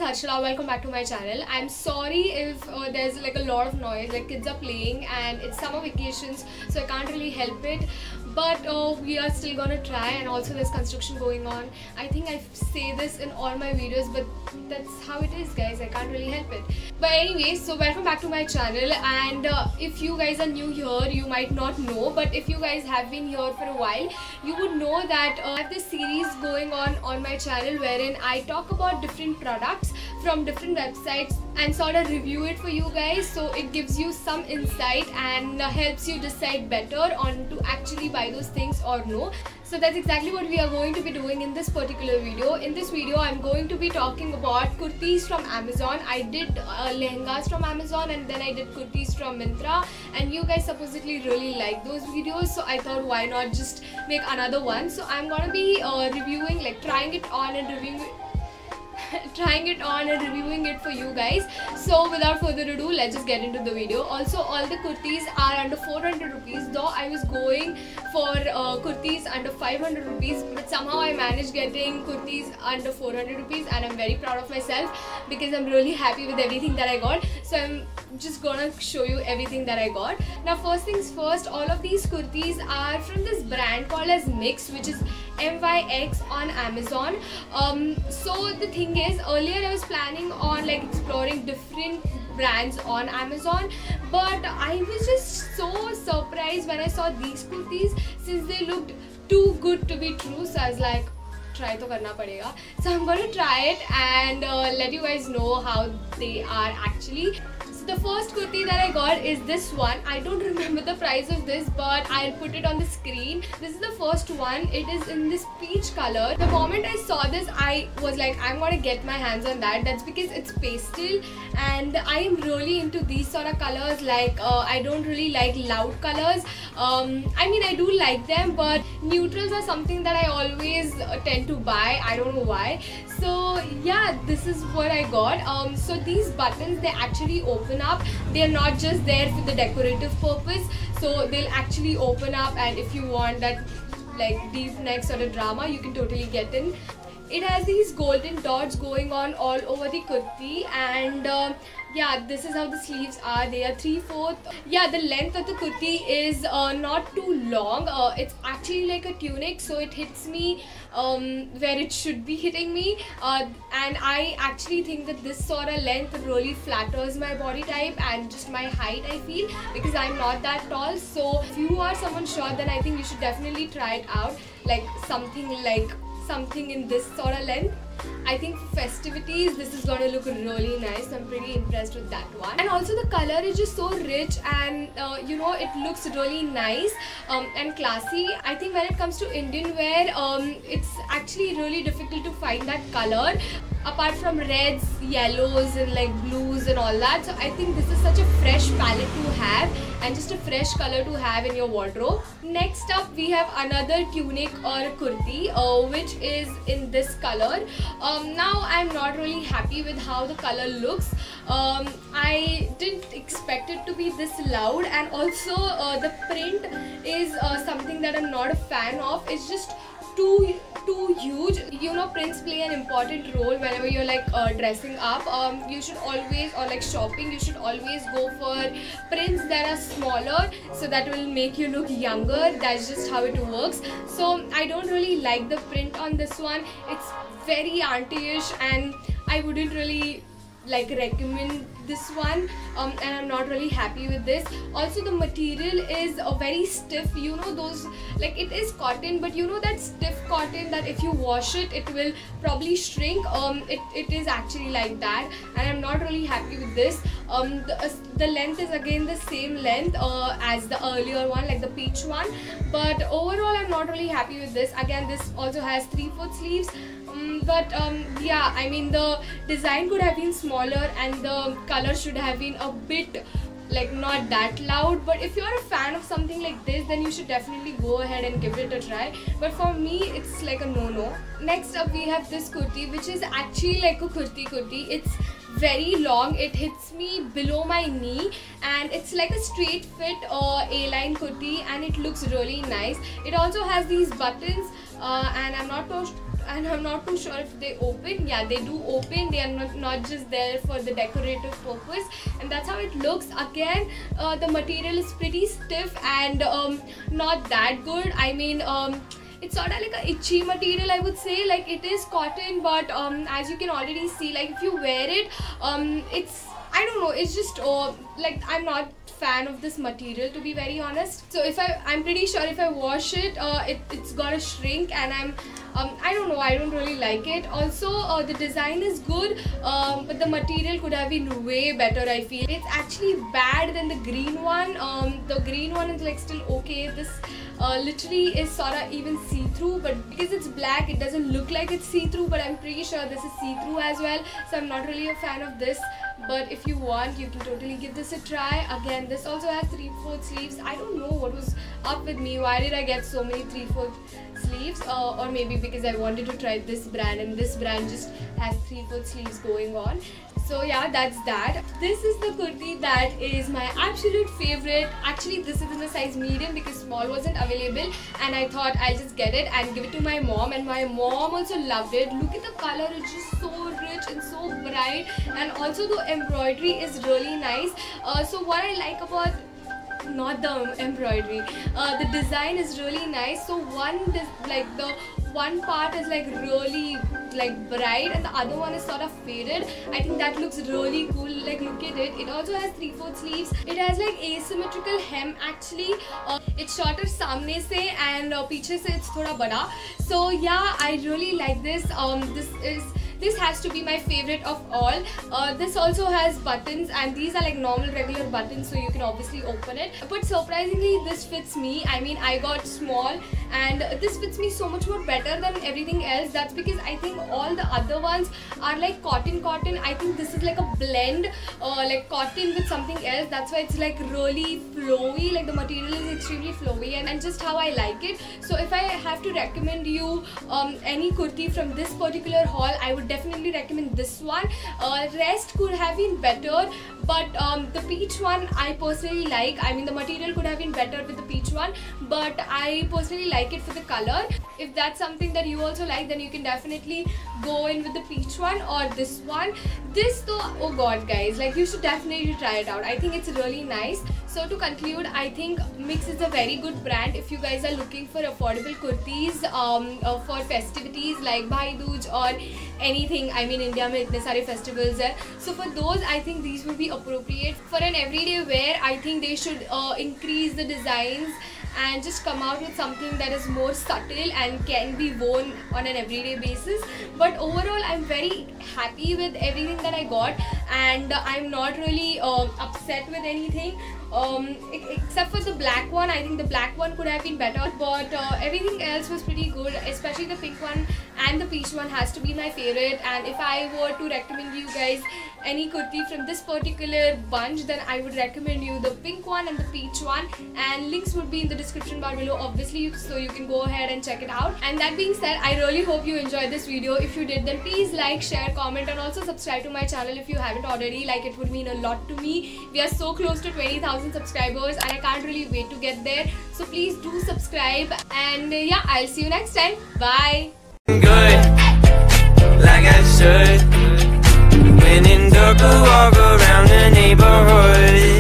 Harshila, welcome back to my channel. I'm sorry if there's like a lot of noise, like kids are playing and it's summer vacations, so I can't really help it. But we are still gonna try, and also there's construction going on. I think I say this in all my videos, but that's how it is, guys. I can't really help it. But anyway, so welcome back to my channel, and if you guys are new here, you might not know, but if you guys have been here for a while, you would know that I have this series going on my channel wherein I talk about different products from different websites and sort of review it for you guys, so it gives you some insight and helps you decide better on to actually buy those things or no. So that's exactly what we are going to be doing in this particular video. In this video, I'm going to be talking about kurtis from Amazon. I did lehengas from Amazon, and then I did kurtis from Myntra, and you guys supposedly really like those videos, so I thought why not just make another one. So I'm gonna be reviewing, like trying it on and reviewing it for you guys. So without further ado, let's just get into the video. Also, all the kurtis are under 400 rupees, though I was going for kurtis under 500 rupees, but somehow I managed getting kurtis under 400 rupees, and I'm very proud of myself because I'm really happy with everything that I got. So I'm just gonna show you everything that I got. Now, first things first, all of these kurtis are from this brand called as Mix, which is MYX on Amazon. So the thing is, earlier I was planning on like exploring different brands on Amazon, but I was just so surprised when I saw these kurtis, since they looked too good to be true. So I was like, try to karna padega. So I'm gonna try it and let you guys know how they are actually. The first kurti that I got is this one. I don't remember the price of this, but I'll put it on the screen. This is the first one. It is in this peach color. The moment I saw this, I was like, I'm gonna get my hands on that. That's because it's pastel, and I am really into these sort of colors. Like I don't really like loud colors. I mean, I do like them, but neutrals are something that I always tend to buy. I don't know why. So yeah, this is what I got. So these buttons, they actually open up. They are not just there for the decorative purpose, so they'll actually open up, and if you want that like deep neck sort of drama, you can totally get in. It has these golden dots going on all over the kurti, and yeah, this is how the sleeves are. They are 3/4. Yeah, the length of the kurti is not too long. It's actually like a tunic, so it hits me where it should be hitting me, and I actually think that this sort of length really flatters my body type and just my height, I feel, because I'm not that tall. So if you are someone short, then I think you should definitely try it out, like something in this sort of length. I think for festivities, this is gonna look really nice. I'm pretty impressed with that one. And also the color is just so rich, and you know, it looks really nice and classy. I think when it comes to Indian wear, it's actually really difficult to find that color, apart from reds, yellows and like blues and all that. So I think this is such a fresh palette to have, and just a fresh color to have in your wardrobe. Next up, we have another tunic or a kurti, which is in this color. Now I'm not really happy with how the color looks. I didn't expect it to be this loud, and also the print is something that I'm not a fan of. It's just too huge. You know, prints play an important role whenever you're like dressing up. You should always, or like shopping, you should always go for prints that are smaller, so that will make you look younger. That's just how it works. So I don't really like the print on this one. It's very auntie-ish, and I wouldn't really like recommend this one, and I'm not really happy with this. Also, the material is very stiff. You know, those, like, it is cotton, but you know that stiff cotton that if you wash it, it will probably shrink. It is actually like that, and I'm not really happy with this. The length is again the same length as the earlier one, like the peach one, but overall I'm not really happy with this. Again, this also has 3/4 sleeves. But yeah, I mean, the design could have been smaller, and the color should have been a bit like not that loud. But if you're a fan of something like this, then you should definitely go ahead and give it a try. But for me, it's like a no-no. Next up, we have this kurti, which is actually like a kurti. It's very long. It hits me below my knee, and it's like a straight fit A-line kurti, and it looks really nice. It also has these buttons, and I'm not and I'm not too sure if they open. Yeah, they do open. They are not just there for the decorative purpose, and that's how it looks. Again, the material is pretty stiff and not that good. I mean, it's sort of like a itchy material, I would say. Like, it is cotton, but as you can already see, like if you wear it, it's, I don't know, it's just like, I'm not fan of this material, to be very honest. So if I'm pretty sure if I wash it, it's gonna shrink, and I don't know, I don't really like it. Also, the design is good, but the material could have been way better, I feel. It's actually bad than the green one. The green one is like still okay. This literally is sort of even see-through, but because it's black, it doesn't look like it's see-through, but I'm pretty sure this is see-through as well. So I'm not really a fan of this, but if you want, you can totally give this a try. Again, this also has 3/4 sleeves. I don't know what was up with me. Why did I get so many 3/4 sleeves? Or maybe because I wanted to try this brand, and this brand just has 3/4 sleeves going on. So yeah, that's that. This is the kurti that is my absolute favorite. Actually, this is in the size medium because small wasn't available, and I thought I'll just get it and give it to my mom, and my mom also loved it. Look at the color, it's just so rich and so bright, and also the embroidery is really nice. So what I like about, not the embroidery, the design is really nice. So the one part is like really like bright, and the other one is sort of faded. I think that looks really cool. Like, look at it. It also has 3/4 sleeves. It has like asymmetrical hem actually. It's shorter सामने से and पीछे से it's थोड़ा बड़ा. So yeah, I really like this. This has to be my favorite of all. This also has buttons, and these are like normal regular buttons, so you can obviously open it. But surprisingly, this fits me. I mean, I got small, and this fits me so much more better than everything else. That's because I think all the other ones are like cotton. I think this is like a blend, like cotton with something else. That's why it's like really flowy. Like, the material is extremely flowy, and just how I like it. So if I have to recommend you any kurti from this particular haul, I would definitely recommend this one. Rest could have been better, but the peach one I personally like. I mean, the material could have been better with the peach one, but I personally like it for the color. If that's something that you also like, then you can definitely go in with the peach one or this one. This though, oh god guys, like, you should definitely try it out. I think it's really nice. So to conclude, I think Mix is a very good brand if you guys are looking for affordable kurtis for festivities like Bhai Dooj or anything. I mean, India mein itne sare festivals hai. So for those, I think these would be appropriate. For an everyday wear, I think they should increase the designs and just come out with something that is more subtle and can be worn on an everyday basis. But overall, I'm very happy with everything that I got, and I'm not really upset with anything. Except for the black one. I think the black one could have been better, but everything else was pretty good, especially the pink one and the peach one has to be my favorite. And if I were to recommend you guys any kurti from this particular bunch, then I would recommend you the pink one and the peach one, and links would be in the description bar below obviously, so you can go ahead and check it out. And that being said, I really hope you enjoyed this video. If you did, then please like, share, comment, and also subscribe to my channel if you haven't already. Like, it would mean a lot to me. We are so close to 20,000 subscribers, and I can't really wait to get there. So please do subscribe, and yeah, I'll see you next time. Bye. Good, like I should. When in dark, walk around the neighborhood.